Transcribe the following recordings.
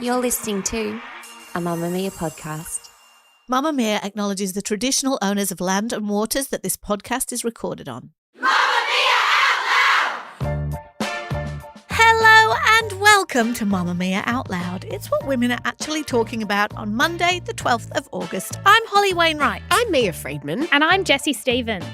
You're listening to a Mamamia podcast. Mamamia acknowledges the traditional owners of land and waters that this podcast is recorded on. Mamamia Out Loud! Hello and welcome to Mamamia Out Loud. It's what women are actually talking about on Monday, the 12th of August. I'm Holly Wainwright. I'm Leah Freedman. And I'm Jessie Stevens.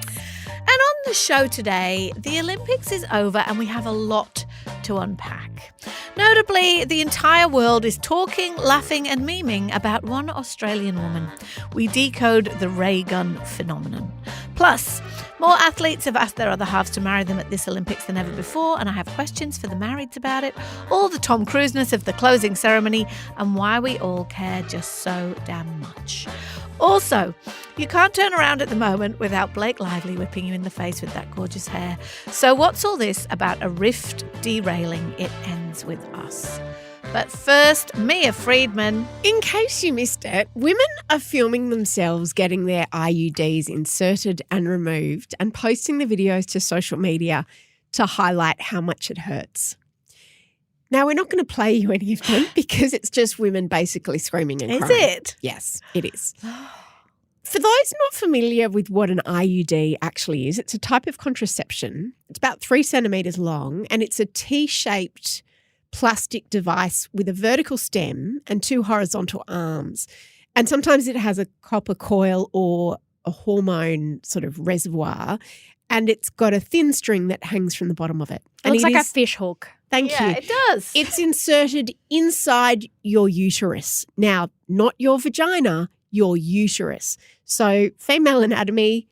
And on the show today, the Olympics is over and we have a lot to unpack. Notably, the entire world is talking, laughing and memeing about one Australian woman. We decode the Raygun phenomenon. Plus, more athletes have asked their other halves to marry them at this Olympics than ever before, and I have questions for the marrieds about it, all the Tom Cruise-ness of the closing ceremony, and why we all care just so damn much. Also, you can't turn around at the moment without Blake Lively whipping you in the face with that gorgeous hair. So what's all this about a rift derailing? It ends with us. But first, Mia Freedman. In case you missed it, women are filming themselves getting their IUDs inserted and removed and posting the videos to social media to highlight how much it hurts. Now, we're not going to play you any of them because it's just women basically screaming and crying. Is it? Yes, it is. For those not familiar with what an IUD actually is, it's a type of contraception. It's about 3 centimetres long and it's a T-shaped plastic device with a vertical stem and 2 horizontal arms. And sometimes it has a copper coil or a hormone sort of reservoir, and it's got a thin string that hangs from the bottom of it. It looks like a fish hook. Thank you. Yeah, it does. It's inserted inside your uterus. Now, not your vagina, your uterus. So female anatomy,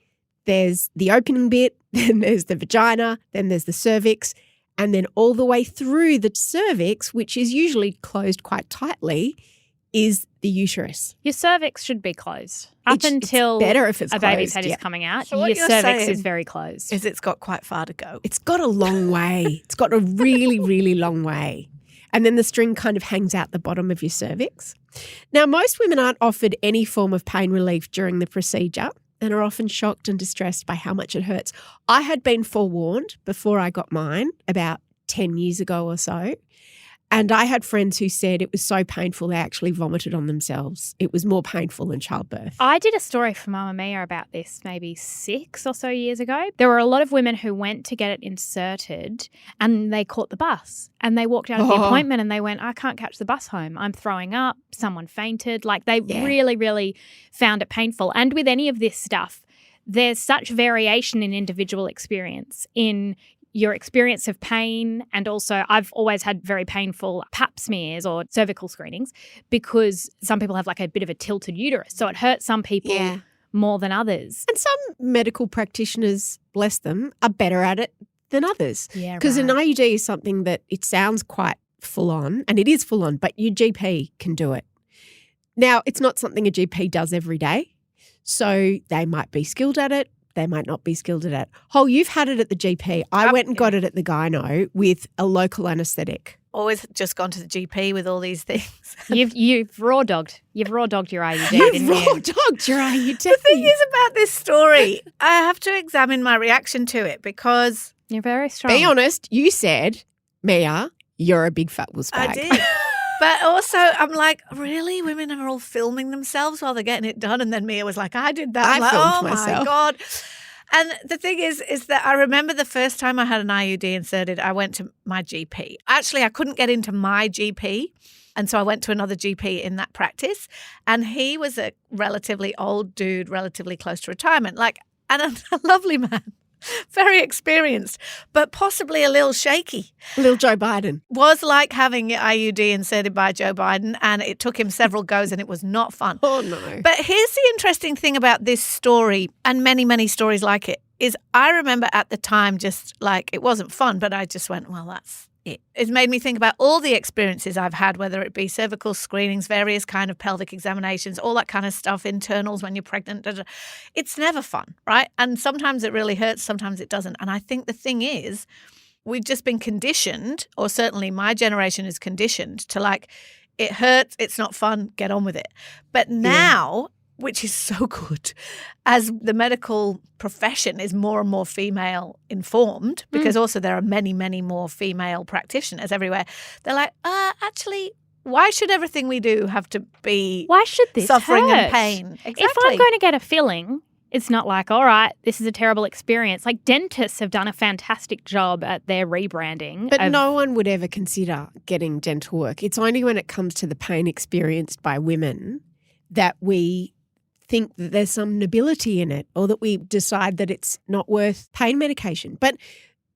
there's the opening bit, then there's the vagina, then there's the cervix, and then all the way through the cervix, which is usually closed quite tightly, is the uterus. Your cervix should be closed. Up until it's better if it's a baby's closed, head yeah. is coming out, So what your you're cervix saying is very closed. Is it's got quite far to go. It's got a long way. It's got a really, really long way. And then the string kind of hangs out the bottom of your cervix. Now, most women aren't offered any form of pain relief during the procedure and are often shocked and distressed by how much it hurts. I had been forewarned before I got mine about 10 years ago or so. And I had friends who said it was so painful they actually vomited on themselves. It was more painful than childbirth. I did a story for Mamamia about this maybe 6 or so years ago. There were a lot of women who went to get it inserted and they caught the bus and they walked out of the appointment and they went, I can't catch the bus home. I'm throwing up. Someone fainted. Like they really, really found it painful. And with any of this stuff, there's such variation in individual experience in your experience of pain, and also I've always had very painful pap smears or cervical screenings because some people have like a bit of a tilted uterus. So it hurts some people more than others. And some medical practitioners, bless them, are better at it than others. Yeah, because an right. IUD is something that it sounds quite full on, and it is full on, but your GP can do it. Now, it's not something a GP does every day, so they might be skilled at it. They might not be skilled at it. Oh, you've had it at the GP. I went and got it at the gyno with a local anaesthetic. Always just gone to the GP with all these things. You've raw dogged your IUD, You've didn't raw you? dogged your IUD. The thing is about this story, I have to examine my reaction to it because You're very strong. Be honest, you said, Mia, you're a big fat wuss bag. I did. But also, I'm like, really? Women are all filming themselves while they're getting it done? And then Mia was like, I did that. I'm like, filmed oh, myself. my God. And the thing is that I remember the first time I had an IUD inserted, I went to my GP. Actually, I couldn't get into my GP. And so I went to another GP in that practice. And he was a relatively old dude, relatively close to retirement, and a lovely man. Very experienced, but possibly a little shaky. Little Joe Biden. Was like having your IUD inserted by Joe Biden, and it took him several goes and it was not fun. Oh, no. But here's the interesting thing about this story and many, many stories like it is I remember at the time just like it wasn't fun, but I just went, well, that's it. It made me think about all the experiences I've had, whether it be cervical screenings, various kind of pelvic examinations, all that kind of stuff, internals when you're pregnant. It's never fun, right? And sometimes it really hurts, sometimes it doesn't. And I think the thing is, we've just been conditioned, or certainly my generation is conditioned to like, it hurts, it's not fun, get on with it. But now, which is so good, as the medical profession is more and more female informed, because also there are many, many more female practitioners everywhere. They're like, actually, Why should everything we do have to be Why should this suffering hurt? and pain? Exactly. If I'm going to get a filling, it's not like, all right, this is a terrible experience. Like dentists have done a fantastic job at their rebranding. But no one would ever consider getting dental work. It's only when it comes to the pain experienced by women that we think that there's some nobility in it or that we decide that it's not worth pain medication. But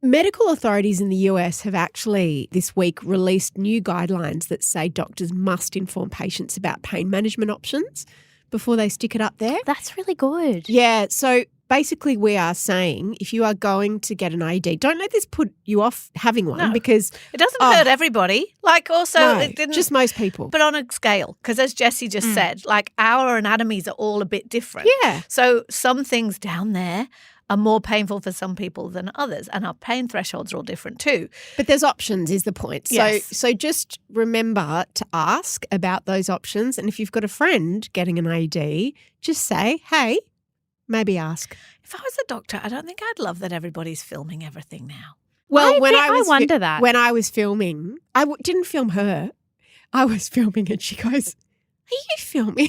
medical authorities in the US have actually this week released new guidelines that say doctors must inform patients about pain management options before they stick it up there. That's really good. Yeah, so basically we are saying if you are going to get an IUD, don't let this put you off having one No. because It doesn't hurt everybody. Like also no, it didn't just most people. but on a scale. Because as Jessie just said, like our anatomies are all a bit different. Yeah. So some things down there are more painful for some people than others. And our pain thresholds are all different too. But there's options is the point. Yes. So just remember to ask about those options. And if you've got a friend getting an IUD, just say, hey, maybe ask. If I was a doctor, I don't think I'd love that everybody's filming everything now. Well, I wonder that. When I was filming, didn't film her. I was filming and she goes, are you filming?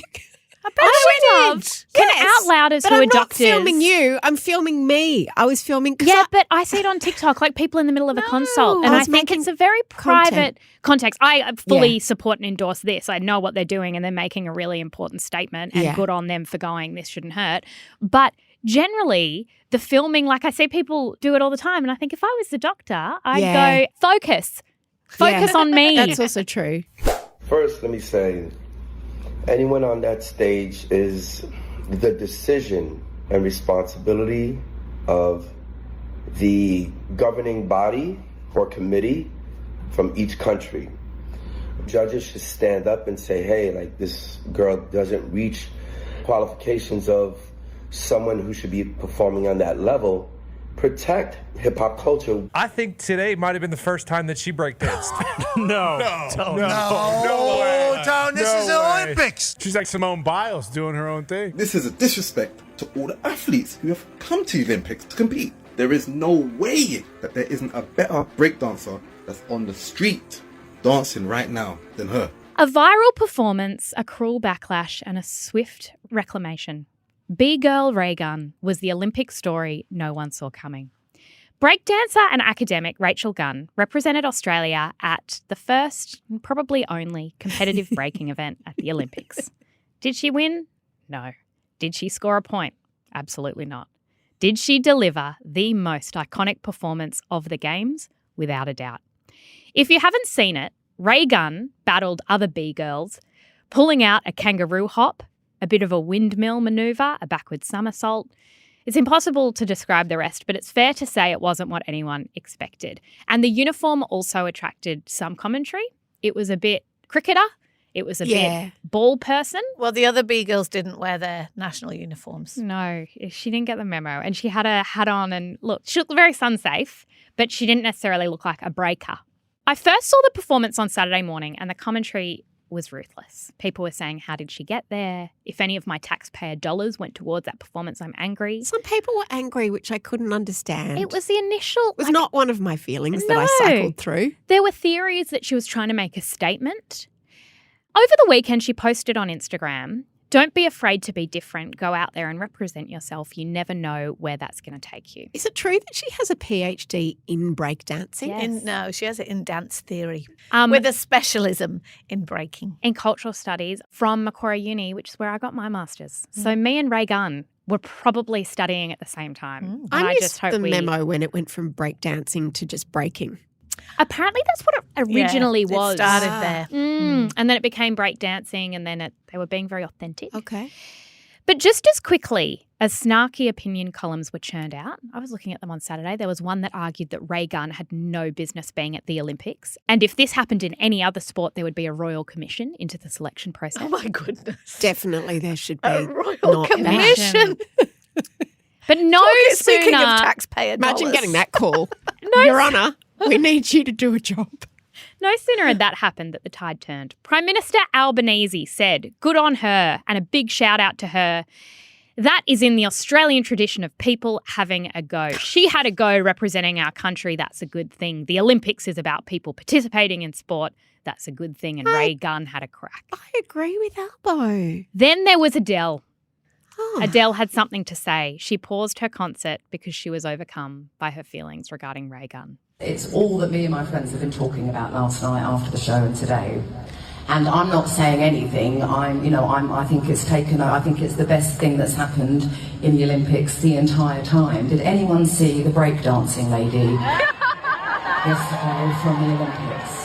I bet I she love did. can Yes, outlouders But who I'm are not doctors. filming you. I'm filming me. I was filming. 'cause Yeah, but I see it on TikTok, like people in the middle of a consult, and I I was think making it's a very content. private context. I fully Yeah. support and endorse this. I know what they're doing, and they're making a really important statement, and Yeah. good on them for going, this shouldn't hurt. But generally, the filming, like I see people do it all the time, and I think if I was the doctor, I'd Yeah. go, focus on me. That's also true. First, let me say, anyone on that stage is the decision and responsibility of the governing body or committee from each country. Judges should stand up and say, hey, like this girl doesn't reach qualifications of someone who should be performing on that level. Protect hip-hop culture. I think today might have been the first time that she breakdanced. No way. Tom, this is the Olympics. She's like Simone Biles doing her own thing. This is a disrespect to all the athletes who have come to the Olympics to compete. There is no way that there isn't a better breakdancer that's on the street dancing right now than her. A viral performance, a cruel backlash, and a swift reclamation. B-Girl Raygun was the Olympic story no one saw coming. Breakdancer and academic Rachel Gunn represented Australia at the first, and probably only, competitive breaking event at the Olympics. Did she win? No. Did she score a point? Absolutely not. Did she deliver the most iconic performance of the Games? Without a doubt. If you haven't seen it, Ray Gunn battled other B-girls, pulling out a kangaroo hop, a bit of a windmill manoeuvre, a backward somersault. It's impossible to describe the rest, but it's fair to say it wasn't what anyone expected. And the uniform also attracted some commentary. It was a bit cricketer. It was a bit ball person. Well, the other B-girls didn't wear their national uniforms. No, she didn't get the memo. And she had a hat on and look, she looked very sun-safe, but she didn't necessarily look like a breaker. I first saw the performance on Saturday morning and the commentary was ruthless. People were saying, how did she get there? If any of my taxpayer dollars went towards that performance, I'm angry. Some people were angry, which I couldn't understand. It was the initial... It was not one of my feelings that I cycled through. There were theories that she was trying to make a statement. Over the weekend, she posted on Instagram, don't be afraid to be different. Go out there and represent yourself. You never know where that's going to take you. Is it true that she has a PhD in breakdancing? Yes. No, she has it in dance theory with a specialism in breaking. In cultural studies from Macquarie Uni, which is where I got my master's. So me and Ray Gunn were probably studying at the same time. And I missed the memo when it went from breakdancing to just breaking. Apparently that's what it originally was. It started there. And then it became breakdancing and then they were being very authentic. Okay. But just as quickly as snarky opinion columns were churned out, I was looking at them on Saturday, there was one that argued that Ray Gunn had no business being at the Olympics. And if this happened in any other sport, there would be a royal commission into the selection process. Oh, my goodness. Definitely there should be. A royal not commission. But no Speaking sooner... of taxpayer dollars. Imagine getting that call. Your Honour, we need you to do a job. No sooner had that happened that the tide turned. Prime Minister Albanese said, good on her, and a big shout out to her. That is in the Australian tradition of people having a go. She had a go representing our country. That's a good thing. The Olympics is about people participating in sport. That's a good thing. And Ray Gunn had a crack. I agree with Albo. Then there was Adele. Oh. Adele had something to say. She paused her concert because she was overcome by her feelings regarding Ray Gunn. It's all that me and my friends have been talking about last night after the show and today. And I'm not saying anything. I think it's the best thing that's happened in the Olympics the entire time. Did anyone see the breakdancing lady yesterday from the Olympics?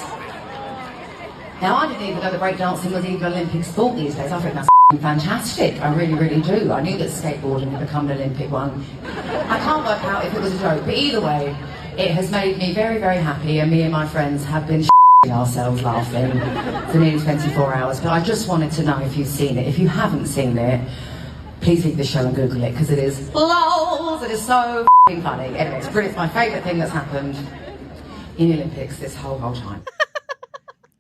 Now, I didn't even know the breakdancing was even Olympic sport these days. I think that's fantastic. I really, really do. I knew that skateboarding had become an Olympic one. I can't work out if it was a joke, but either way, it has made me very, very happy, and me and my friends have been ourselves laughing for nearly 24 hours. But I just wanted to know if you've seen it. If you haven't seen it, please leave the show and Google it, because it is lols. It is so funny. Anyway, it's brilliant. It's my favourite thing that's happened in the Olympics this whole time.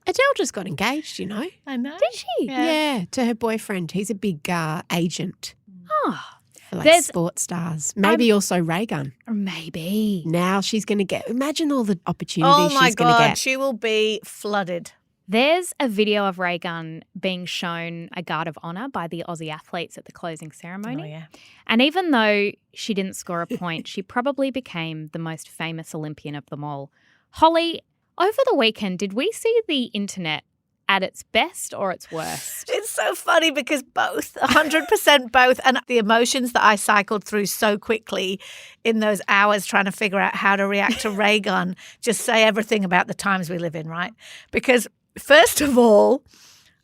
Adele just got engaged, you know. I know. Did she? Yeah, to her boyfriend. He's a big agent Oh, for like There's- sports stars. Maybe also Ray Gunn. maybe. Now she's going to get, imagine all the opportunities Oh my she's going to God, get. she will be flooded. There's a video of Ray Gunn being shown a guard of honour by the Aussie athletes at the closing ceremony. Oh, yeah. And even though she didn't score a point, she probably became the most famous Olympian of them all. Holly, over the weekend, did we see the internet at its best or its worst? It's so funny because both, 100% both, and the emotions that I cycled through so quickly in those hours trying to figure out how to react to Ray Gunn just say everything about the times we live in, right? Because first of all,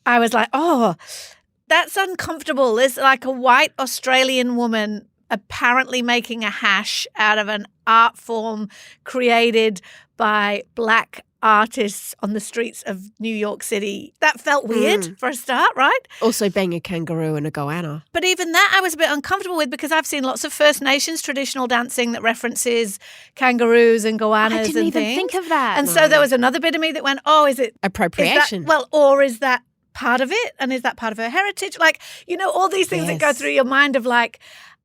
I was like, oh, that's uncomfortable. There's like a white Australian woman apparently making a hash out of an art form created by black artists on the streets of New York City. That felt weird for a start, right? Also being a kangaroo and a goanna. But even that I was a bit uncomfortable with because I've seen lots of First Nations traditional dancing that references kangaroos and goannas I didn't and even things. think of that. And so there was another bit of me that went, oh, is it Appropriation. or is that part of it? And is that part of her heritage? Like, you know, all these things that go Yes. through your mind of like,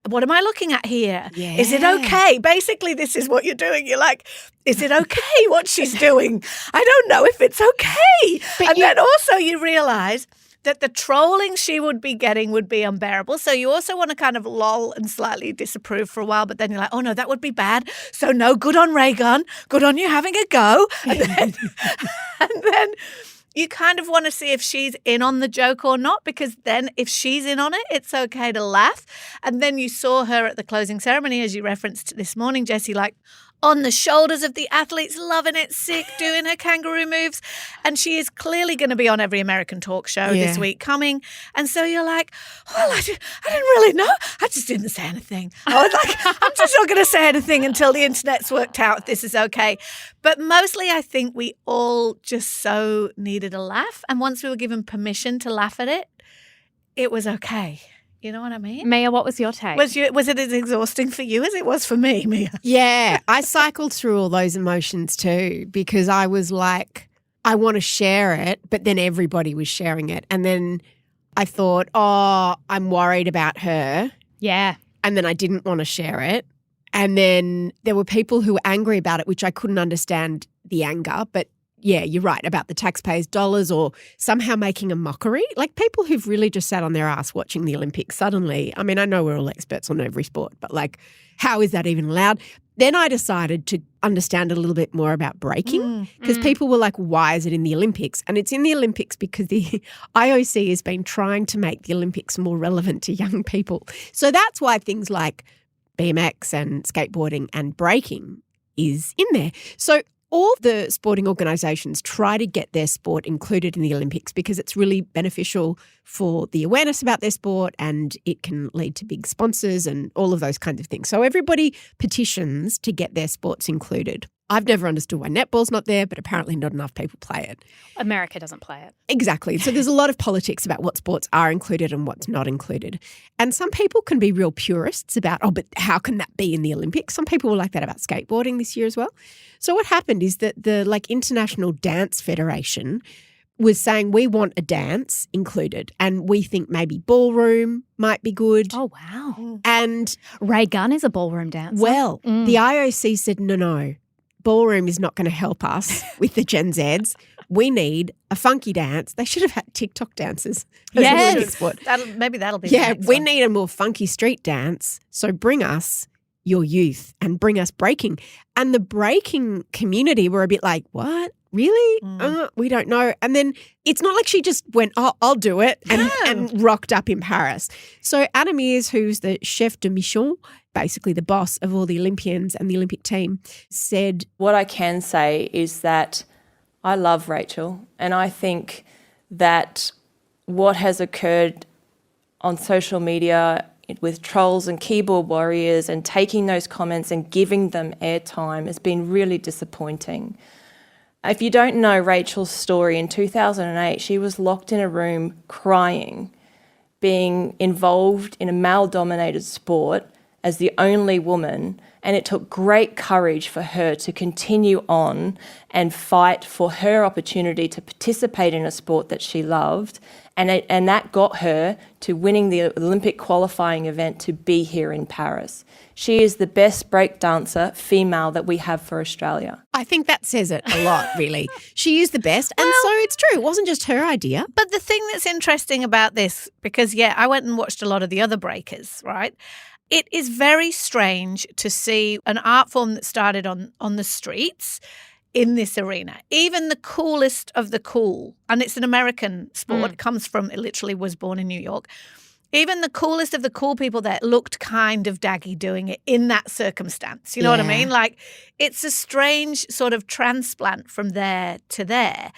what am I looking at here? Yeah. Is it okay? Basically, this is what you're doing. You're like, is it okay what she's doing? I don't know if it's okay. But then also you realise that the trolling she would be getting would be unbearable. So you also want to kind of loll and slightly disapprove for a while, but then you're like, oh no, that would be bad. So no, good on Ray Gunn. Good on you having a go. And then you kind of want to see if she's in on the joke or not, because then if she's in on it, it's okay to laugh. And then you saw her at the closing ceremony, as you referenced this morning, Jessie, like on the shoulders of the athletes, loving it, sick, doing her kangaroo moves. And she is clearly going to be on every American talk show this week coming. And so you're like, well, I didn't really know. I just didn't say anything. I was like, I'm just not going to say anything until the internet's worked out if this is okay. But mostly I think we all just so needed a laugh. And once we were given permission to laugh at it, it was okay. You know what I mean? Mia, what was your take? Was it as exhausting for you as it was for me, Mia? Yeah, I cycled through all those emotions too because I was like, I want to share it, but then everybody was sharing it. And then I thought, oh, I'm worried about her. Yeah. And then I didn't want to share it. And then there were people who were angry about it, which I couldn't understand the anger. But yeah, you're right about the taxpayers' dollars or somehow making a mockery. Like people who've really just sat on their ass watching the Olympics suddenly. I mean, I know we're all experts on every sport, but like, how is that even allowed? Then I decided to understand a little bit more about breaking because people were like, why is it in the Olympics? And it's in the Olympics because the IOC has been trying to make the Olympics more relevant to young people. So that's why things like BMX and skateboarding and breaking is in there. So all the sporting organisations try to get their sport included in the Olympics because it's really beneficial for the awareness about their sport and it can lead to big sponsors and all of those kinds of things. So everybody petitions to get their sports included. I've never understood why netball's not there, but apparently not enough people play it. America doesn't play it. Exactly. So there's a lot of politics about what sports are included and what's not included. And some people can be real purists about, oh, but how can that be in the Olympics? Some people were like that about skateboarding this year as well. So what happened is that the International Dance Federation was saying we want a dance included and we think maybe ballroom might be good. Oh, wow. And Raygun is a ballroom dancer. well, the IOC said, no, ballroom is not going to help us with the Gen Zs. We need a funky dance. They should have had TikTok dancers. Yes. Maybe that'll be the next we one. need a more funky street dance. So bring us your youth and bring us breaking. And the breaking community were a bit like, what? Really? We don't know. And then it's not like she just went, oh, I'll do it and rocked up in Paris. So Anna Mears, who's the chef de mission, basically the boss of all the Olympians and the Olympic team, said, what I can say is that I love Rachel, and I think that what has occurred on social media with trolls and keyboard warriors and taking those comments and giving them airtime has been really disappointing. If you don't know Rachel's story, in 2008, she was locked in a room crying, being involved in a male-dominated sport as the only woman, and it took great courage for her to continue on and fight for her opportunity to participate in a sport that she loved, and that got her to winning the Olympic qualifying event to be here in Paris. She is the best breakdancer female that we have for Australia. I think that says it a lot, really. She is the best, and so it's true. It wasn't just her idea. But the thing that's interesting about this, because, I went and watched a lot of the other breakers, right? It is very strange to see an art form that started on the streets in this arena. Even the coolest of the cool, and it's an American sport, it literally was born in New York. Even the coolest of the cool people there looked kind of daggy doing it in that circumstance. You know what I mean? Like, it's a strange sort of transplant from there to there.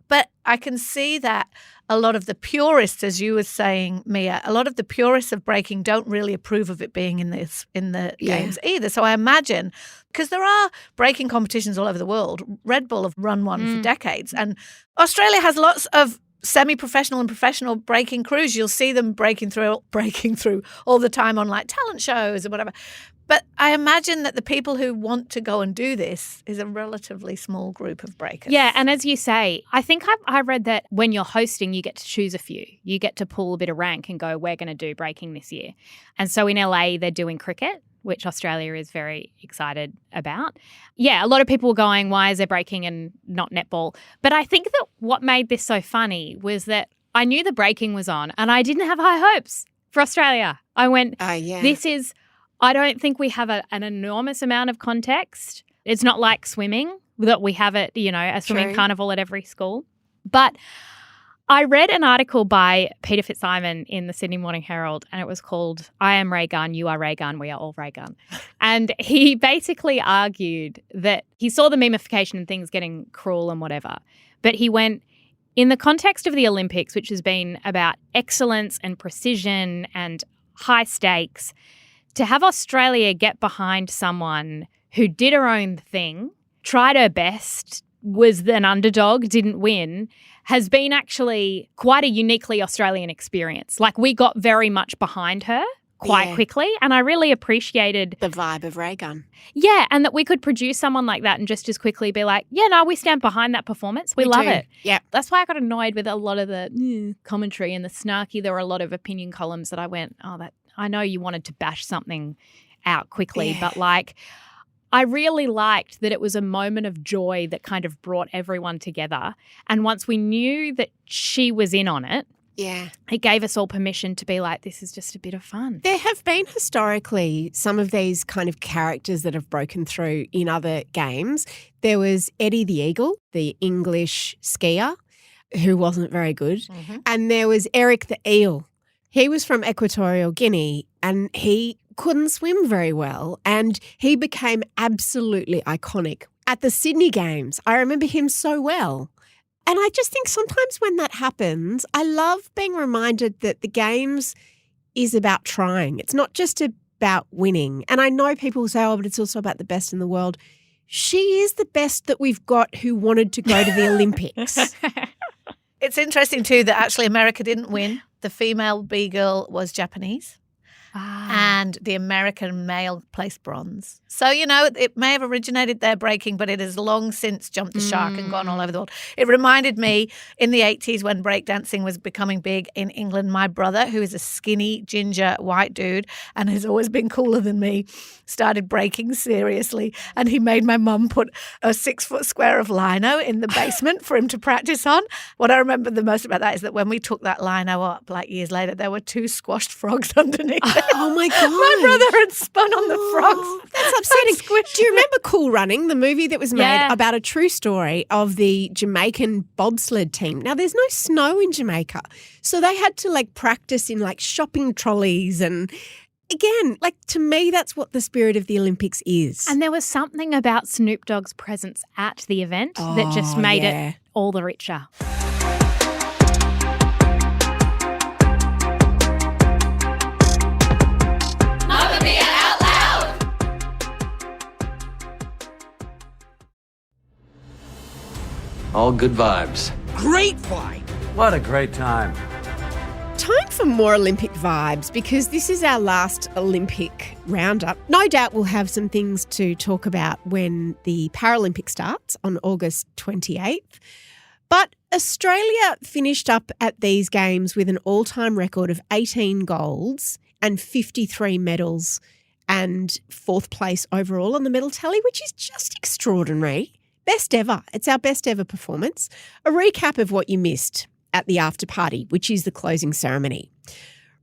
But I can see that a lot of the purists, as you were saying, Mia, a lot of the purists of breaking don't really approve of it being in the games either. So I imagine, because there are breaking competitions all over the world, Red Bull have run one for decades, and Australia has lots of semi-professional and professional breaking crews. You'll see them breaking through all the time on like talent shows and whatever. But I imagine that the people who want to go and do this is a relatively small group of breakers. Yeah, and as you say, I think I read that when you're hosting, you get to choose a few. You get to pull a bit of rank and go, we're going to do breaking this year. And so in LA, they're doing cricket, which Australia is very excited about. Yeah, a lot of people were going, why is there breaking and not netball? But I think that what made this so funny was that I knew the breaking was on and I didn't have high hopes for Australia. I went, I don't think we have an enormous amount of context. It's not like swimming that we have it, a swimming carnival at every school. But I read an article by Peter Fitzsimon in the Sydney Morning Herald, and it was called I Am Raygun, You Are Raygun, We Are All Raygun. And he basically argued that he saw the memification and things getting cruel and whatever. But he went, in the context of the Olympics, which has been about excellence and precision and high stakes, to have Australia get behind someone who did her own thing, tried her best, was an underdog, didn't win, has been actually quite a uniquely Australian experience. Like, we got very much behind her quite quickly, and I really appreciated the vibe of Raygun. Yeah, and that we could produce someone like that and just as quickly be like, we stand behind that performance. We love it. Yeah. That's why I got annoyed with a lot of the commentary and the snarky. There were a lot of opinion columns that I went, I know you wanted to bash something out quickly, but I really liked that it was a moment of joy that kind of brought everyone together. And once we knew that she was in on it, it gave us all permission to be like, this is just a bit of fun. There have been historically some of these kind of characters that have broken through in other games. There was Eddie the Eagle, the English skier, who wasn't very good. Mm-hmm. And there was Eric the Eel. He was from Equatorial Guinea and he couldn't swim very well, and he became absolutely iconic. At the Sydney Games, I remember him so well. And I just think sometimes when that happens, I love being reminded that the Games is about trying. It's not just about winning. And I know people say, but it's also about the best in the world. She is the best that we've got who wanted to go to the Olympics. It's interesting too that actually America didn't win. The female B-girl was Japanese. and the American male placed bronze. So, it may have originated there breaking, but it has long since jumped the shark and gone all over the world. It reminded me in the 80s when breakdancing was becoming big in England, my brother, who is a skinny, ginger, white dude and has always been cooler than me, started breaking seriously. And he made my mum put a 6-foot square of lino in the basement for him to practice on. What I remember the most about that is that when we took that lino up, like years later, there were 2 squashed frogs underneath it. Oh, my God. My brother had spun on the frogs. That's upsetting. Do you remember Cool Running, the movie that was made about a true story of the Jamaican bobsled team? Now, there's no snow in Jamaica, so they had to practice in shopping trolleys and again, to me, that's what the spirit of the Olympics is. And there was something about Snoop Dogg's presence at the event that just made it all the richer. Mamamia out loud. All good vibes. Great flight. What a great time. Time for more Olympic vibes because this is our last Olympic roundup. No doubt we'll have some things to talk about when the Paralympics starts on August 28th. But Australia finished up at these games with an all-time record of 18 golds and 53 medals and 4th place overall on the medal tally, which is just extraordinary. Best ever. It's our best ever performance. A recap of what you missed at the after party, which is the closing ceremony.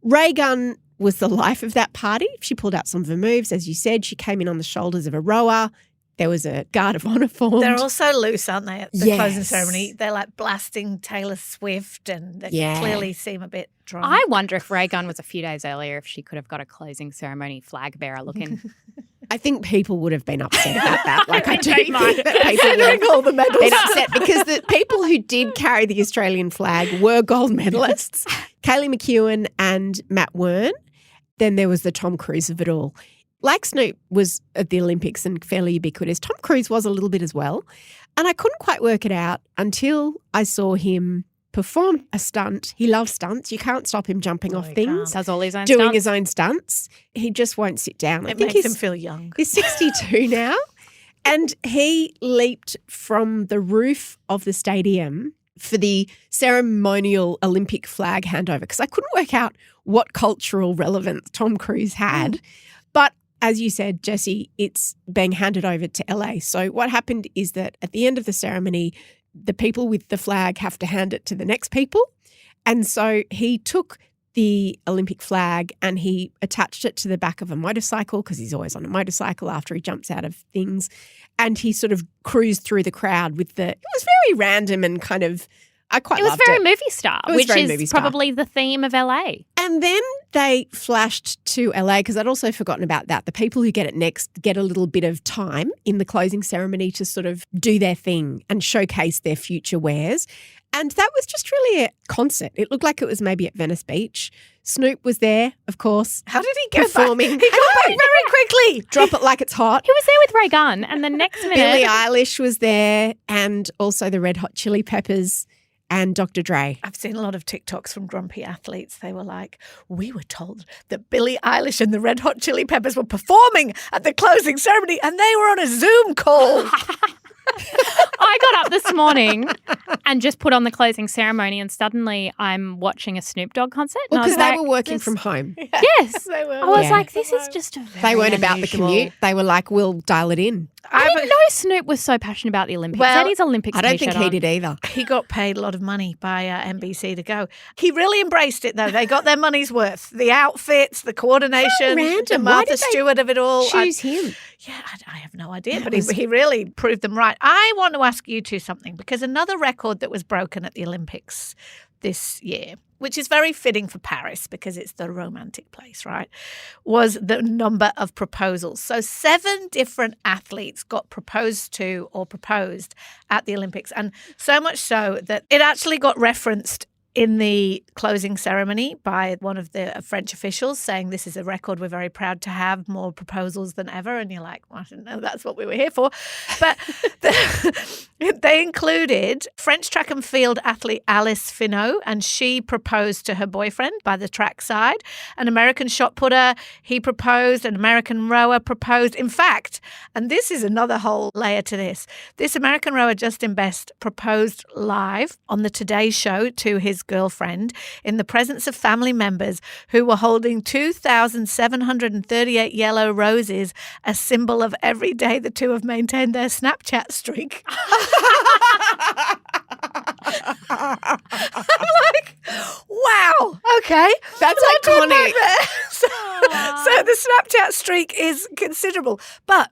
Raygun was the life of that party. She pulled out some of her moves. As you said, she came in on the shoulders of a rower. There was a guard of honour formed. They're also loose, aren't they, at the closing ceremony? They're blasting Taylor Swift and they clearly seem a bit drunk. I wonder if Raygun was a few days earlier, if she could have got a closing ceremony flag bearer looking. I think people would have been upset about that. I do think that people would have been upset because the people who did carry the Australian flag were gold medalists, Kaylee McEwen and Matt Wern. Then there was the Tom Cruise of it all. Like Snoop was at the Olympics and fairly ubiquitous, Tom Cruise was a little bit as well. And I couldn't quite work it out until I saw him perform a stunt. He loves stunts. You can't stop him jumping off things. Does all his own doing stunts. his own stunts. He just won't sit down. It makes him feel young. He's 62 now. And he leaped from the roof of the stadium for the ceremonial Olympic flag handover because I couldn't work out what cultural relevance Tom Cruise had. But as you said, Jessie, it's being handed over to LA. So what happened is that at the end of the ceremony, the people with the flag have to hand it to the next people. And so he took the Olympic flag and he attached it to the back of a motorcycle because he's always on a motorcycle after he jumps out of things. And he sort of cruised through the crowd with it was very random and kind of, I quite loved it. It was very movie star, which is movie star. probably the theme of LA. And then they flashed to LA because I'd also forgotten about that. The people who get it next get a little bit of time in the closing ceremony to sort of do their thing and showcase their future wares. And that was just really a concert. It looked like it was maybe at Venice Beach. Snoop was there, of course. How did he get performing? back? He got back very quickly. Drop it like it's hot. He was there with Raygun, and the next minute, Billie Eilish was there, and also the Red Hot Chili Peppers and Dr. Dre. I've seen a lot of TikToks from grumpy athletes. They were like, we were told that Billie Eilish and the Red Hot Chili Peppers were performing at the closing ceremony and they were on a Zoom call. I got up this morning and just put on the closing ceremony and suddenly I'm watching a Snoop Dogg concert. Well, because they like, were working from home. Yes. They were. I was like, this is just a very They weren't about the unusual- commute. They were like, we'll dial it in. I didn't know Snoop was so passionate about the Olympics. Well, That is Olympics I don't think t-shirt he on. did either. He got paid a lot of money by NBC to go. He really embraced it, though. They got their money's worth. The outfits, the coordination, How random. the Why Martha did they Stewart of it all. Choose him. Yeah, I have no idea, but he really proved them right. I want to ask you two something because another record that was broken at the Olympics this year, which is very fitting for Paris because it's the romantic place, right, was the number of proposals. So 7 different athletes got proposed to or proposed at the Olympics, and so much so that it actually got referenced in the closing ceremony by one of the French officials saying this is a record we're very proud to have, more proposals than ever. And you're like, well, I didn't know that's what we were here for. But they included French track and field athlete Alice Finot, and she proposed to her boyfriend by the track side. An American shot putter, he proposed. An American rower proposed. In fact, and this is another whole layer to this American rower, Justin Best, proposed live on the Today Show to his girlfriend in the presence of family members who were holding 2,738 yellow roses, a symbol of every day the two have maintained their Snapchat streak. I'm like, wow, okay. That's iconic. So the Snapchat streak is considerable. But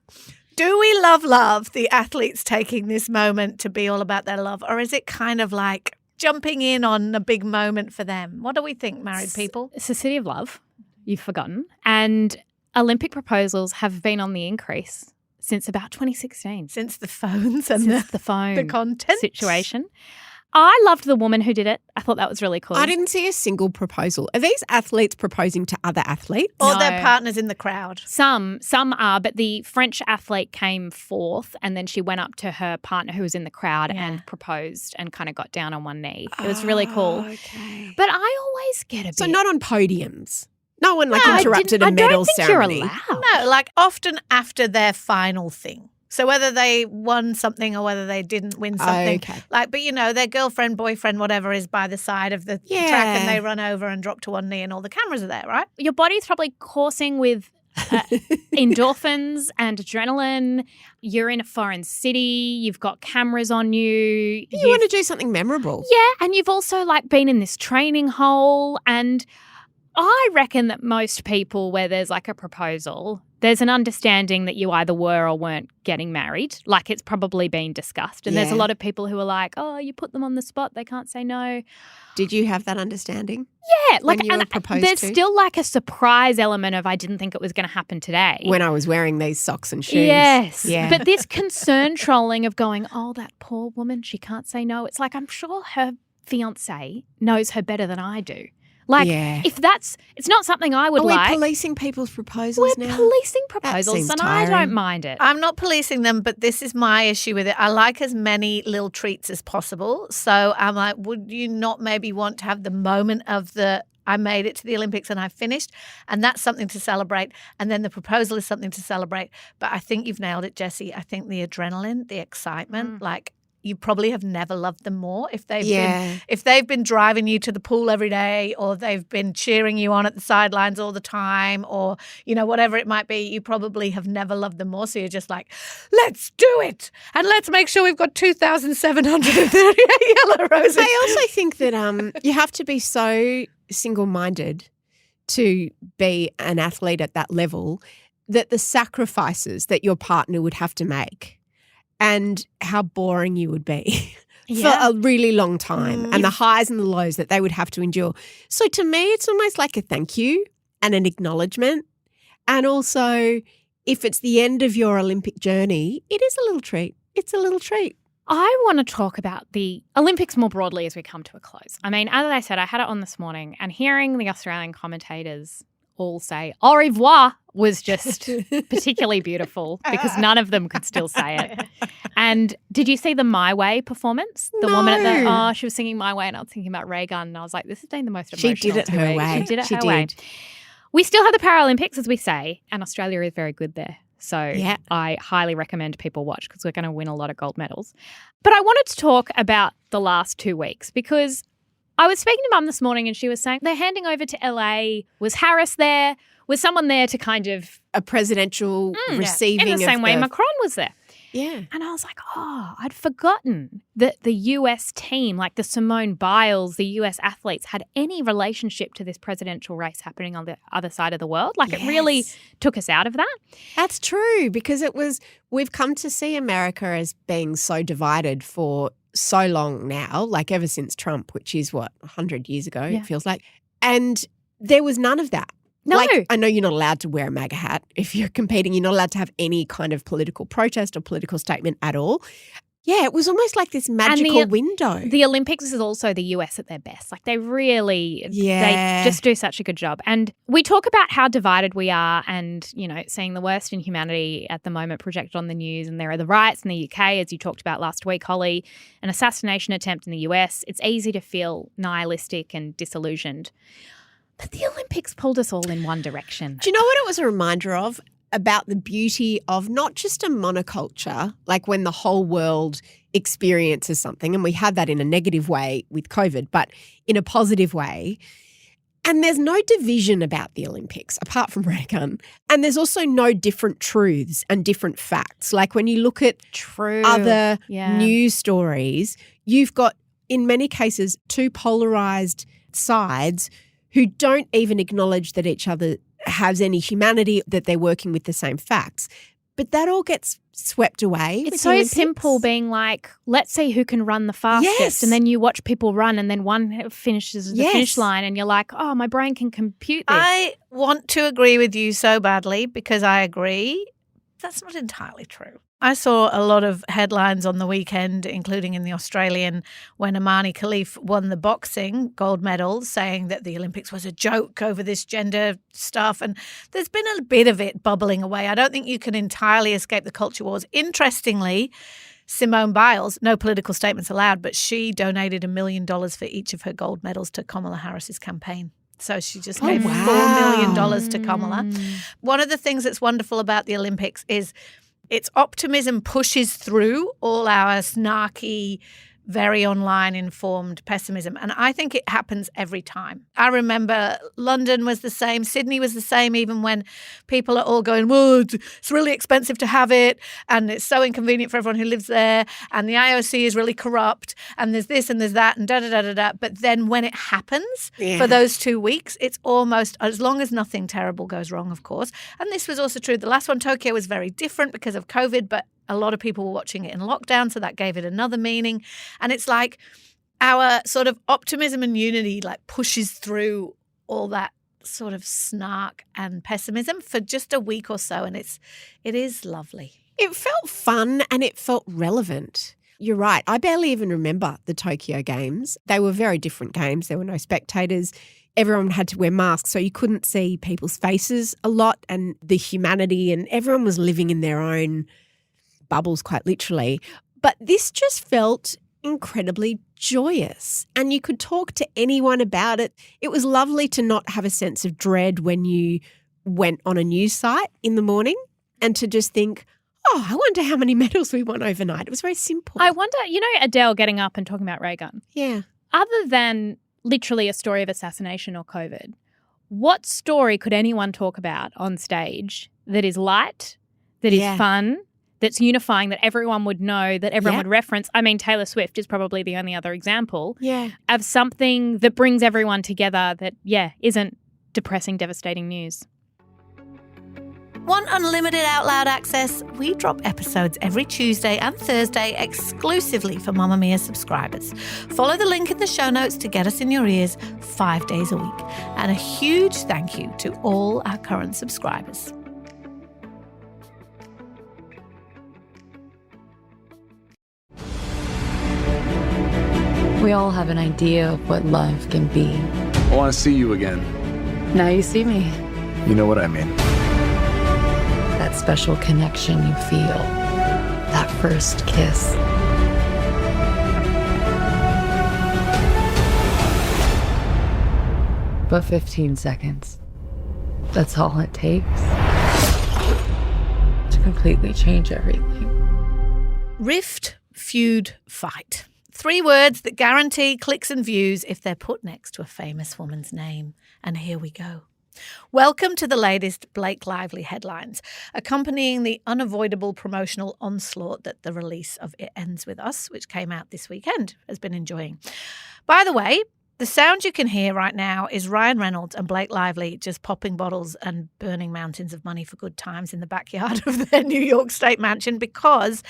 do we love the athletes taking this moment to be all about their love, or is it kind of like jumping in on a big moment for them? What do we think, married people? It's a city of love, you've forgotten. And Olympic proposals have been on the increase since about 2016. Since the phones and the phone the content situation. I loved the woman who did it. I thought that was really cool. I didn't see a single proposal. Are these athletes proposing to other athletes? Or their partners in the crowd? Some are, but the French athlete came fourth and then she went up to her partner who was in the crowd and proposed and kind of got down on one knee. It was really cool. Okay. But I always get a bit... So not on podiums? No one interrupted a medal ceremony? I don't think you're allowed. No, like often after their final thing. So whether they won something or whether they didn't win something, but their girlfriend, boyfriend, whatever is by the side of the track and they run over and drop to one knee and all the cameras are there, right? Your body's probably coursing with endorphins and adrenaline. You're in a foreign city. You've got cameras on you. You want to do something memorable. Yeah, and you've also been in this training hole, and I reckon that most people where there's a proposal, there's an understanding that you either were or weren't getting married. It's probably been discussed. And there's a lot of people who are like, oh, you put them on the spot. They can't say no. Did you have that understanding? Yeah. When you were proposed there's to? still a surprise element of I didn't think it was going to happen today. When I was wearing these socks and shoes. Yes. Yeah. But this concern trolling of going, oh, that poor woman, she can't say no. It's I'm sure her fiancé knows her better than I do. If it's not something I would like. Are we policing people's proposals now? We're policing proposals and I don't mind it. I'm not policing them, but this is my issue with it. I like as many little treats as possible. So I'm like, would you not maybe want to have the moment of I made it to the Olympics and I finished, and that's something to celebrate, and then the proposal is something to celebrate. But I think you've nailed it, Jessie. I think the adrenaline, the excitement, you probably have never loved them more if they've been driving you to the pool every day, or they've been cheering you on at the sidelines all the time, or whatever it might be. You probably have never loved them more. So you're just like, let's do it, and let's make sure we've got 2,738 yellow roses. I also think that you have to be so single-minded to be an athlete at that level that the sacrifices that your partner would have to make and how boring you would be for a really long time and the highs and the lows that they would have to endure. So to me, it's almost like a thank you and an acknowledgement. And also, if it's the end of your Olympic journey, it is a little treat. It's a little treat. I want to talk about the Olympics more broadly as we come to a close. I mean, as I said, I had it on this morning, and hearing the Australian commentators all say au revoir was just particularly beautiful because none of them could still say it. And did you see the My Way performance? The woman at she was singing My Way, and I was thinking about Raygun, and I was like, this has been the most emotional. She did it her way. She did it her way. We still have the Paralympics, as we say, and Australia is very good there. So I highly recommend people watch because we're going to win a lot of gold medals. But I wanted to talk about the last 2 weeks because I was speaking to Mum this morning and she was saying they're handing over to LA. Was Harris there? Was someone there to kind of... A presidential receiving in the same way Macron was there. Yeah. And I was like, I'd forgotten that the US team, like the Simone Biles, the US athletes, had any relationship to this presidential race happening on the other side of the world. Like it really took us out of that. That's true, because we've come to see America as being so divided for so long now, like ever since Trump, which is 100 years ago, it feels like. And there was none of that. No. Like, I know you're not allowed to wear a MAGA hat if you're competing. You're not allowed to have any kind of political protest or political statement at all. Yeah, it was almost like this magical window. The Olympics is also the US at their best. Like they really, Yeah. they just do such a good job. And we talk about how divided we are and, you know, seeing the worst in humanity at the moment projected on the news. And there are the riots in the UK, as you talked about last week, Holly, an assassination attempt in the US. It's easy to feel nihilistic and disillusioned. But the Olympics pulled us all in one direction. Do you know what it was a reminder of? About the beauty of not just a monoculture, like when the whole world experiences something, and we had that in a negative way with COVID, but in a positive way. And there's no division about the Olympics apart from Raygun. And there's also no different truths and different facts. Like when you look at other news stories, you've got, in many cases, two polarized sides who don't even acknowledge that each other has any humanity, that they're working with the same facts. But that all gets swept away. It's so simple being like, let's see who can run the fastest. Yes. And then you watch people run and then one finishes the finish line and you're like, oh, my brain can compute this. I want to agree with you so badly because I agree. That's not entirely true. I saw a lot of headlines on the weekend, including in the Australian, when Amani Khalif won the boxing gold medal, saying that the Olympics was a joke over this gender stuff. And there's been a bit of it bubbling away. I don't think you can entirely escape the culture wars. Interestingly, Simone Biles, no political statements allowed, but she donated $1 million for each of her gold medals to Kamala Harris's campaign. So she just gave $4 million to Kamala. One of the things that's wonderful about the Olympics is its optimism pushes through all our snarky, very online informed pessimism. And I think it happens every time. I remember London was the same. Sydney was the same, even when people are all going, well, it's really expensive to have it and it's so inconvenient for everyone who lives there and the IOC is really corrupt and there's this and there's that and da-da-da-da-da. But then when it happens for those 2 weeks, it's almost, as long as nothing terrible goes wrong, of course. And this was also true. The last one, Tokyo, was very different because of COVID, but a lot of people were watching it in lockdown, so that gave it another meaning. And it's like our sort of optimism and unity like pushes through all that sort of snark and pessimism for just a week or so, and it is lovely. It felt fun and it felt relevant. You're right. I barely even remember the Tokyo Games. They were very different games. There were no spectators. Everyone had to wear masks, so you couldn't see people's faces a lot and the humanity, and everyone was living in their own bubbles, quite literally. But this just felt incredibly joyous and you could talk to anyone about it. It was lovely to not have a sense of dread when you went on a news site in the morning and to just think, oh, I wonder how many medals we won overnight. It was very simple. I wonder, you know, Adele getting up and talking about Raygun. Yeah. Other than literally a story of assassination or COVID, what story could anyone talk about on stage that is light, that is fun, that's unifying, that everyone would know, that everyone would reference? I mean, Taylor Swift is probably the only other example of something that brings everyone together that, isn't depressing, devastating news. Want unlimited Out Loud access? We drop episodes every Tuesday and Thursday exclusively for Mamamia subscribers. Follow the link in the show notes to get us in your ears 5 days a week. And a huge thank you to all our current subscribers. We all have an idea of what love can be. I want to see you again. Now you see me. You know what I mean. That special connection you feel. That first kiss. But 15 seconds. That's all it takes to completely change everything. Rift, feud, fight. 3 words that guarantee clicks and views if they're put next to a famous woman's name. And here we go. Welcome to the latest Blake Lively headlines, accompanying the unavoidable promotional onslaught that the release of It Ends With Us, which came out this weekend, has been enjoying. By the way, the sound you can hear right now is Ryan Reynolds and Blake Lively just popping bottles and burning mountains of money for good times in the backyard of their New York State mansion, because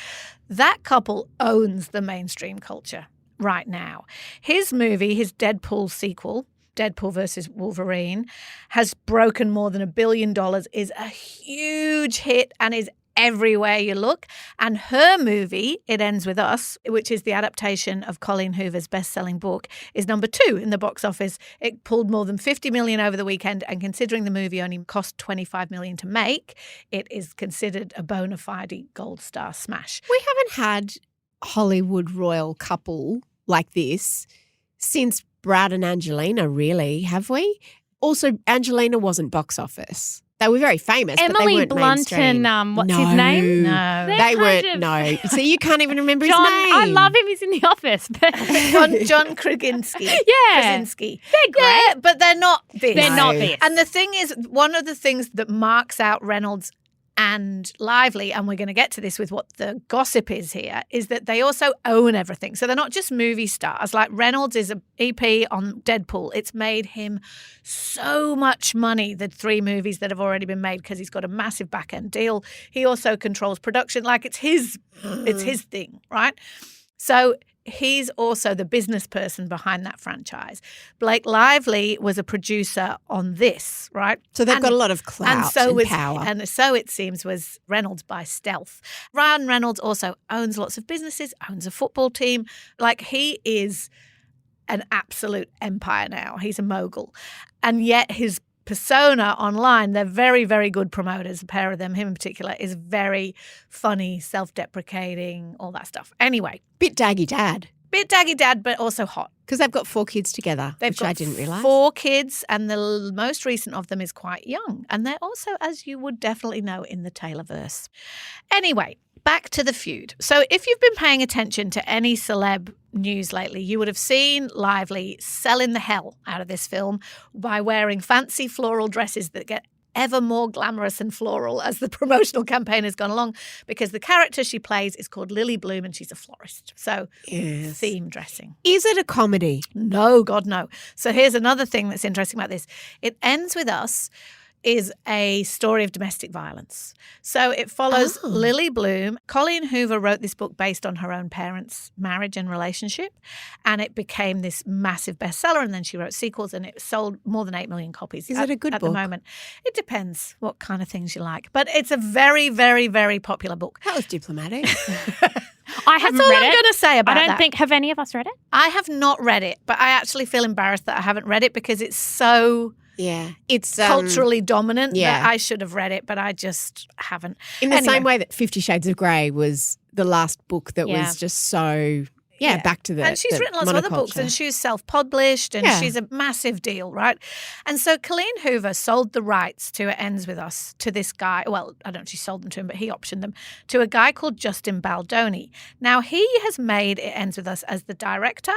that couple owns the mainstream culture right now. His movie, his Deadpool sequel, Deadpool versus Wolverine, has broken more than $1 billion, is a huge hit and is everywhere you look. And her movie, It Ends With Us, which is the adaptation of Colleen Hoover's best-selling book, is number 2 in the box office. It pulled more than $50 million over the weekend, and considering the movie only cost $25 million to make, it is considered a bona fide gold star smash. We haven't had Hollywood royal couple like this since Brad and Angelina, really, have we? Also, Angelina wasn't box office. They were very famous, but they Emily weren't Blunt mainstream. and what's his name? No. They weren't. No. See, you can't even remember his name. I love him. He's in The Office. But John Krasinski. Yeah. Krasinski. They're great. Yeah, but they're not this. They're not this. And the thing is, one of the things that marks out Reynolds and Lively, and we're going to get to this with what the gossip is here, is that they also own everything. So they're not just movie stars. Like Reynolds is an EP on Deadpool. It's made him so much money, the 3 movies that have already been made, because he's got a massive back-end deal. He also controls production. Like it's his thing, right? So he's also the business person behind that franchise. Blake Lively was a producer on this, right? So they've got a lot of clout and power. And so it seems was Reynolds by stealth. Ryan Reynolds also owns lots of businesses, owns a football team. Like he is an absolute empire now. He's a mogul. And yet his persona online, they're very, very good promoters. A pair of them, him in particular, is very funny, self-deprecating, all that stuff. Anyway. Bit daggy dad. Bit daggy dad, but also hot. Because they've got 4 kids together, They've which got I didn't realise. 4 kids, and the most recent of them is quite young. And they're also, as you would definitely know, in the Taylorverse. Anyway, back to the feud. So if you've been paying attention to any celeb news lately, you would have seen Lively selling the hell out of this film by wearing fancy floral dresses that get ever more glamorous and floral as the promotional campaign has gone along, because the character she plays is called Lily Bloom and she's a florist. So theme dressing. Is it a comedy? No, God, no. So here's another thing that's interesting about this. It Ends With Us is a story of domestic violence. So it follows Lily Bloom. Colleen Hoover wrote this book based on her own parents' marriage and relationship, and it became this massive bestseller, and then she wrote sequels, and it sold more than 8 million copies. Is it a good book? At the moment. It depends what kind of things you like, but it's a very, very, very popular book. That was diplomatic. I haven't That's all read I'm it. going to say about I don't that. think, have any of us read it? I have not read it, but I actually feel embarrassed that I haven't read it because it's so... Yeah, it's culturally dominant. Yeah, that I should have read it, but I just haven't. In the same way that 50 Shades of Grey was the last book that was just so back to the and she's written lots of other books, and she's self-published, and she's a massive deal, right? And so Colleen Hoover sold the rights to It Ends With Us to this guy. Well, I don't know if she sold them to him, but he optioned them to a guy called Justin Baldoni. Now he has made It Ends With Us as the director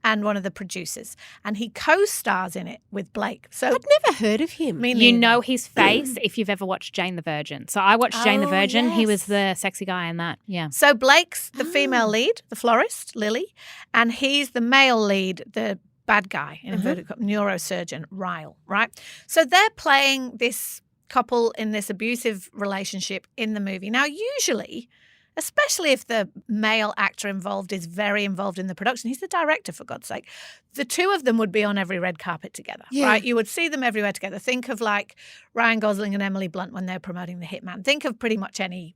and one of the producers, and he co-stars in it with Blake. So I'd never heard of him. You know his face if you've ever watched Jane the Virgin. So I watched Jane the Virgin. Yes. He was the sexy guy in that. Yeah. So Blake's the female lead, the florist, Lily, and he's the male lead, the bad guy, in inverted commas, neurosurgeon, Ryle, right? So they're playing this couple in this abusive relationship in the movie. Now, usually, especially if the male actor involved is very involved in the production, he's the director, for God's sake, the two of them would be on every red carpet together, right? You would see them everywhere together. Think of like Ryan Gosling and Emily Blunt when they're promoting The Hitman. Think of pretty much any,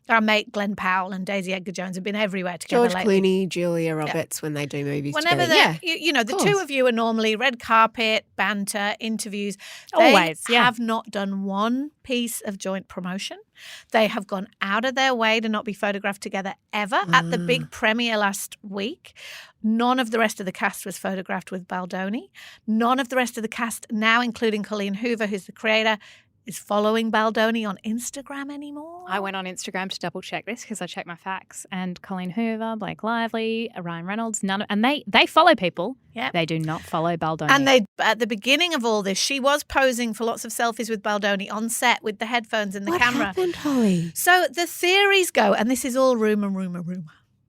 our mate Glenn Powell and Daisy Edgar Jones have been everywhere together George lately. Clooney, Julia Roberts, when they do movies Whenever together. the two of you are normally red carpet, banter, interviews. Always, They have not done one piece of joint promotion. They have gone out of their way to not be photographed together ever. At the big premiere last week, none of the rest of the cast was photographed with Baldoni. None of the rest of the cast, now including Colleen Hoover, who's the creator, is following Baldoni on Instagram anymore. I went on Instagram to double check this because I checked my facts, and Colleen Hoover, Blake Lively, Ryan Reynolds, and they follow people. Yeah. They do not follow Baldoni. And at the beginning of all this, she was posing for lots of selfies with Baldoni on set with the headphones and the camera. What happened, Holly? So the theories go, and this is all rumour,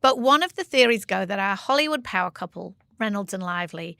but one of the theories go that our Hollywood power couple, Reynolds and Lively,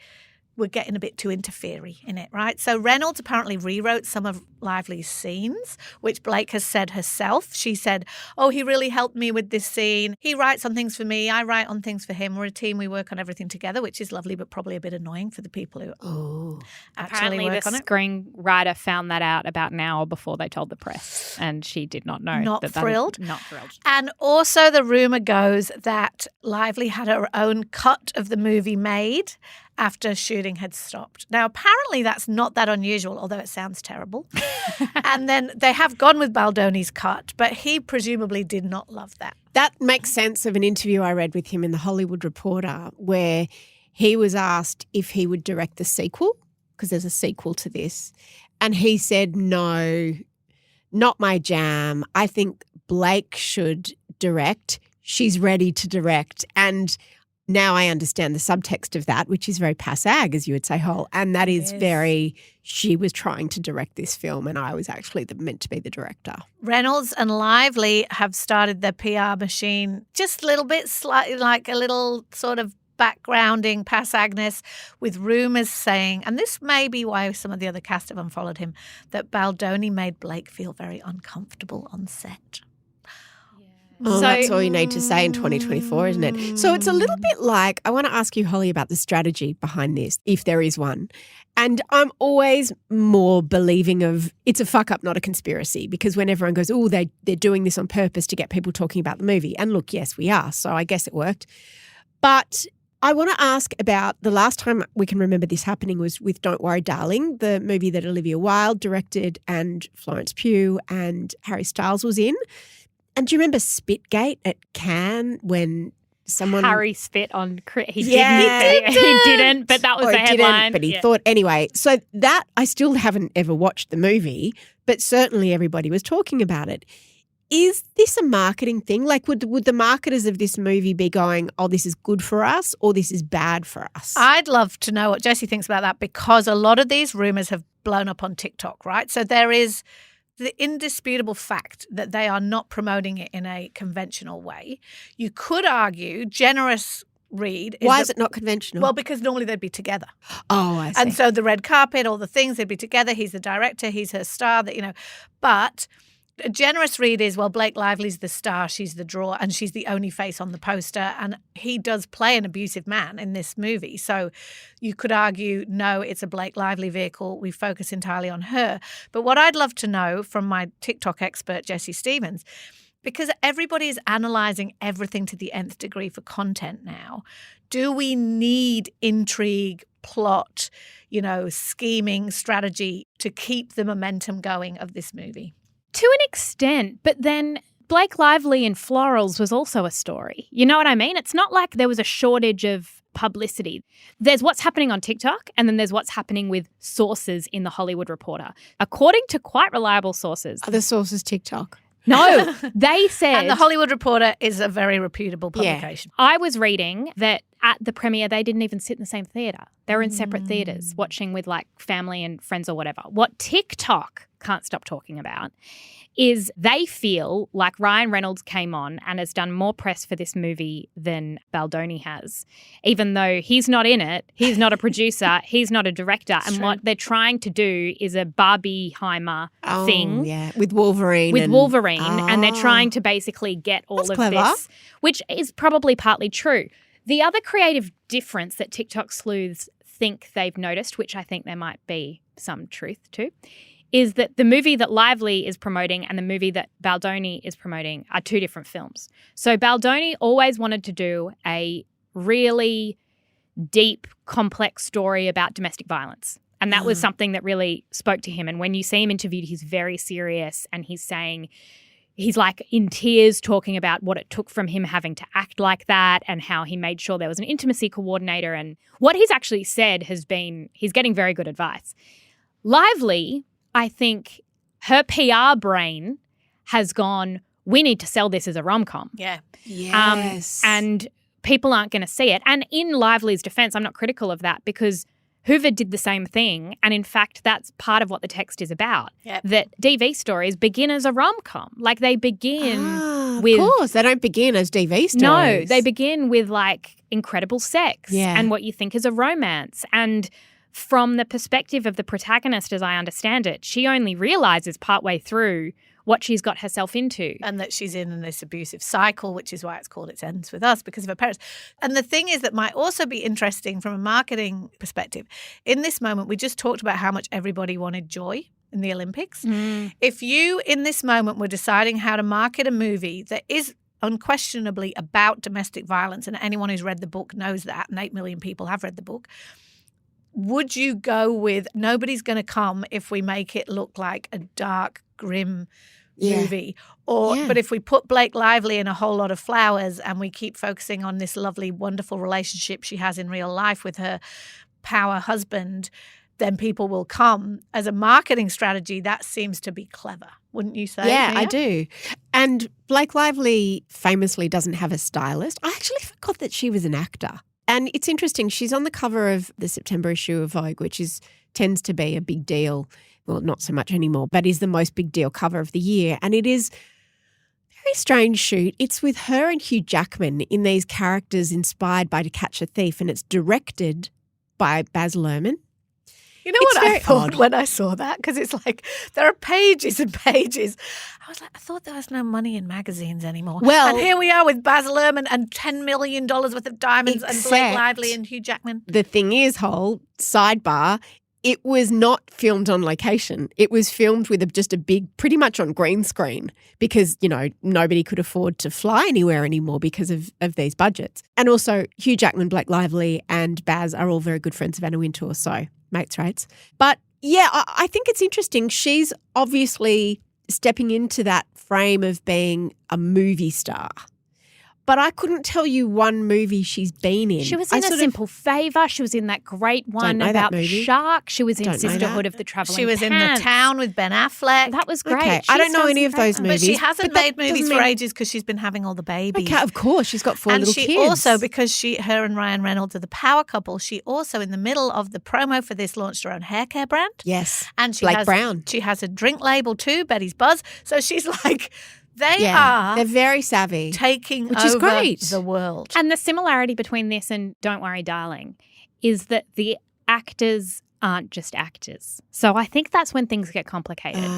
were getting a bit too interfere-y in it, right? So Reynolds apparently rewrote some of Lively's scenes, which Blake has said herself. She said, oh, he really helped me with this scene. He writes on things for me. I write on things for him. We're a team. We work on everything together, which is lovely, but probably a bit annoying for the people who actually work on it. Apparently the screenwriter found that out about an hour before they told the press, and she did not know. Not thrilled. Not thrilled. And also the rumour goes that Lively had her own cut of the movie made after shooting had stopped. Now, apparently that's not that unusual, although it sounds terrible. And then they have gone with Baldoni's cut, but he presumably did not love that. That makes sense of an interview I read with him in The Hollywood Reporter where he was asked if he would direct the sequel, because there's a sequel to this. And he said, no, not my jam. I think Blake should direct. She's ready to direct. And now I understand the subtext of that, which is very passag, as you would say, Hol. And that is very, she was trying to direct this film and I was actually meant to be the director. Reynolds and Lively have started their PR machine just a little bit, slightly like a little sort of backgrounding passagness with rumours saying, and this may be why some of the other cast have unfollowed him, that Baldoni made Blake feel very uncomfortable on set. Oh, so, that's all you need to say in 2024, isn't it? So it's a little bit like, I want to ask you, Holly, about the strategy behind this, if there is one. And I'm always more believing of it's a fuck up, not a conspiracy, because when everyone goes, oh, they're doing this on purpose to get people talking about the movie. And look, yes, we are. So I guess it worked. But I want to ask about the last time we can remember this happening was with Don't Worry, Darling, the movie that Olivia Wilde directed and Florence Pugh and Harry Styles was in. And do you remember Spitgate at Cannes when someone... Harry spit on Chris. He didn't, but that was the headline. But he thought, anyway. So that, I still haven't ever watched the movie, but certainly everybody was talking about it. Is this a marketing thing? Like would the marketers of this movie be going, oh, this is good for us or this is bad for us? I'd love to know what Jessie thinks about that because a lot of these rumours have blown up on TikTok, right? So there is the indisputable fact that they are not promoting it in a conventional way. You could argue generous read. Why is it not conventional? Well, because normally they'd be together. Oh, I see. And so the red carpet, all the things, they'd be together. He's the director, he's her star, but a generous read is, well, Blake Lively's the star, she's the draw, and she's the only face on the poster. And he does play an abusive man in this movie. So you could argue, no, it's a Blake Lively vehicle. We focus entirely on her. But what I'd love to know from my TikTok expert, Jessie Stevens, because everybody is analysing everything to the nth degree for content now, do we need intrigue, plot, scheming, strategy to keep the momentum going of this movie? To an extent, but then Blake Lively in Florals was also a story. You know what I mean? It's not like there was a shortage of publicity. There's what's happening on TikTok and then there's what's happening with sources in The Hollywood Reporter. According to quite reliable sources. Are the sources TikTok? No, they said... And The Hollywood Reporter is a very reputable publication. Yeah. I was reading that at the premiere, they didn't even sit in the same theatre. They were in separate theatres watching with like family and friends or whatever. What TikTok can't stop talking about is they feel like Ryan Reynolds came on and has done more press for this movie than Baldoni has, even though he's not in it, he's not a producer, he's not a director. And what they're trying to do is a Barbieheimer thing. Yeah, with Wolverine. And they're trying to basically get all That's of clever. this, which is probably partly true. The other creative difference that TikTok sleuths think they've noticed, which I think there might be some truth to, is that the movie that Lively is promoting and the movie that Baldoni is promoting are two different films. So Baldoni always wanted to do a really deep, complex story about domestic violence. And that was something that really spoke to him. And when you see him interviewed, he's very serious and he's like in tears talking about what it took from him having to act like that and how he made sure there was an intimacy coordinator. And what he's actually said has been, he's getting very good advice. Lively, I think her PR brain has gone, we need to sell this as a rom-com. Yeah. Yes. And people aren't going to see it. And in Lively's defense, I'm not critical of that because Hoover did the same thing. And in fact, that's part of what the text is about. Yep. That DV stories begin as a rom-com. Like they begin Of course, they don't begin as DV stories. No, they begin with like incredible sex Yeah. and what you think is a romance. And from the perspective of the protagonist, as I understand it, she only realizes partway through what she's got herself into. And that she's in this abusive cycle, which is why it's called It Ends With Us, because of her parents. And the thing is that might also be interesting from a marketing perspective. In this moment, we just talked about how much everybody wanted joy in the Olympics. If you, in this moment, were deciding how to market a movie that is unquestionably about domestic violence, and anyone who's read the book knows that, and 8 million people have read the book, would you go with nobody's going to come if we make it look like a dark, grim movie? But if we put Blake Lively in a whole lot of flowers and we keep focusing on this lovely, wonderful relationship she has in real life with her power husband, then people will come. As a marketing strategy, that seems to be clever, wouldn't you say? Yeah, Leah? I do. And Blake Lively famously doesn't have a stylist. I actually forgot that she was an actor. And it's interesting, she's on the cover of the September issue of Vogue, which tends to be a big deal. Well, not so much anymore, but is the most big deal cover of the year. And it is a very strange shoot. It's with her and Hugh Jackman in these characters inspired by To Catch a Thief, and it's directed by Baz Luhrmann. You know what I thought when I saw that? Because it's like there are pages and pages. I was like, I thought there was no money in magazines anymore. Well, and here we are with Baz Luhrmann and $10 million worth of diamonds and Blake Lively and Hugh Jackman. The thing is, sidebar, it was not filmed on location. It was filmed with just a big, pretty much on green screen because, nobody could afford to fly anywhere anymore because of these budgets. And also Hugh Jackman, Blake Lively and Baz are all very good friends of Anna Wintour, so mates rates. But yeah, I think it's interesting. She's obviously stepping into that frame of being a movie star. But I couldn't tell you one movie she's been in. She was in A Simple Favour. She was in that great one about Shark. She was in Sisterhood of the Travelling She was Pants. in The Town with Ben Affleck. That was great. Okay, I don't know any of those movies. But she hasn't made movies for ages because she's been having all the babies. Okay, of course. She's got 4 little kids. And she also, because her and Ryan Reynolds are the power couple, she also, in the middle of the promo for this, launched her own hair care brand. Yes. And Blake Brown. She has a drink label too, Betty's Buzz. So she's like... They're very savvy. Taking which is over great. The world. And the similarity between this and Don't Worry, Darling is that the actors aren't just actors. So I think that's when things get complicated.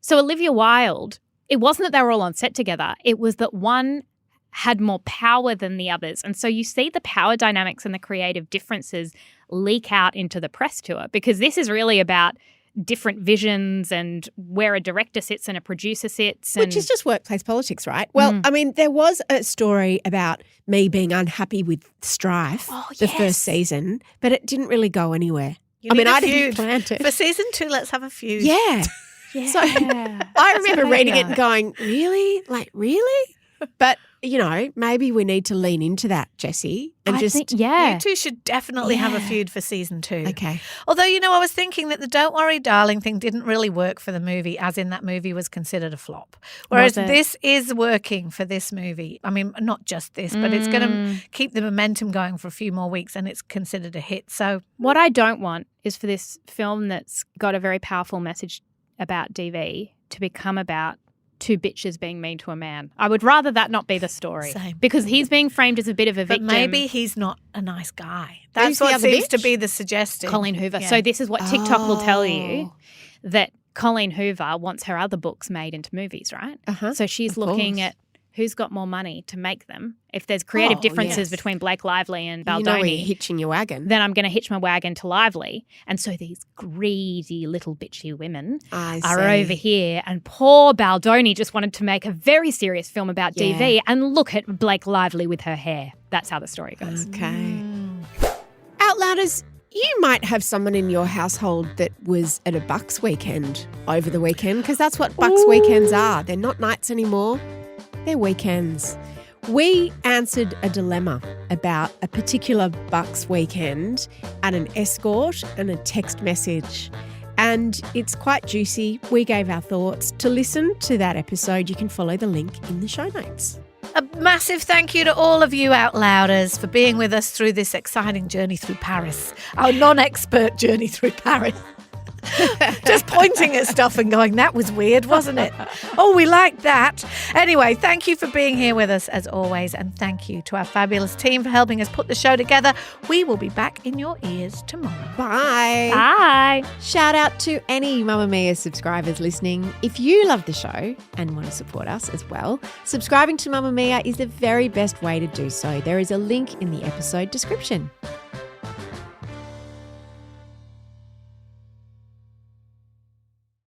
So Olivia Wilde, it wasn't that they were all on set together. It was that one had more power than the others. And so you see the power dynamics and the creative differences leak out into the press tour because this is really about different visions and where a director sits and a producer sits. Which is just workplace politics, right? Well, I mean, there was a story about me being unhappy with Strife the first season, but it didn't really go anywhere. I didn't plan it. For season 2, let's have a feud. Yeah. So I remember reading it and going, really? Like, really? But, maybe we need to lean into that, Jessie. And You two should definitely have a feud for season 2. Okay. Although, I was thinking that the Don't Worry, Darling thing didn't really work for the movie, as in that movie was considered a flop. Whereas this is working for this movie. I mean, not just this, but it's going to keep the momentum going for a few more weeks and it's considered a hit. So what I don't want is for this film that's got a very powerful message about DV to become about 2 bitches being mean to a man. I would rather that not be the story. Same. Because he's being framed as a bit of a victim. But maybe he's not a nice guy. That's what seems to be the suggestion. Colleen Hoover. Yeah. So this is what TikTok will tell you, that Colleen Hoover wants her other books made into movies, right? So she's looking at who's got more money to make them. If there's creative differences between Blake Lively and Baldoni, you're hitching your wagon. Then I'm going to hitch my wagon to Lively. And so these greedy little bitchy women are over here. And poor Baldoni just wanted to make a very serious film about DV. And look at Blake Lively with her hair. That's how the story goes. Okay. Outlouders, you might have someone in your household that was at a Bucks weekend over the weekend, because that's what Bucks weekends are. They're not nights anymore. They're weekends. We answered a dilemma about a particular Bucks weekend and an escort and a text message. And it's quite juicy. We gave our thoughts. To listen to that episode, you can follow the link in the show notes. A massive thank you to all of you Outlouders for being with us through this exciting journey through Paris, our non-expert journey through Paris. Just pointing at stuff and going, that was weird, wasn't it? Oh, we liked that. Anyway, thank you for being here with us as always. And thank you to our fabulous team for helping us put the show together. We will be back in your ears tomorrow. Bye. Bye. Shout out to any Mamamia subscribers listening. If you love the show and want to support us as well, subscribing to Mamamia is the very best way to do so. There is a link in the episode description.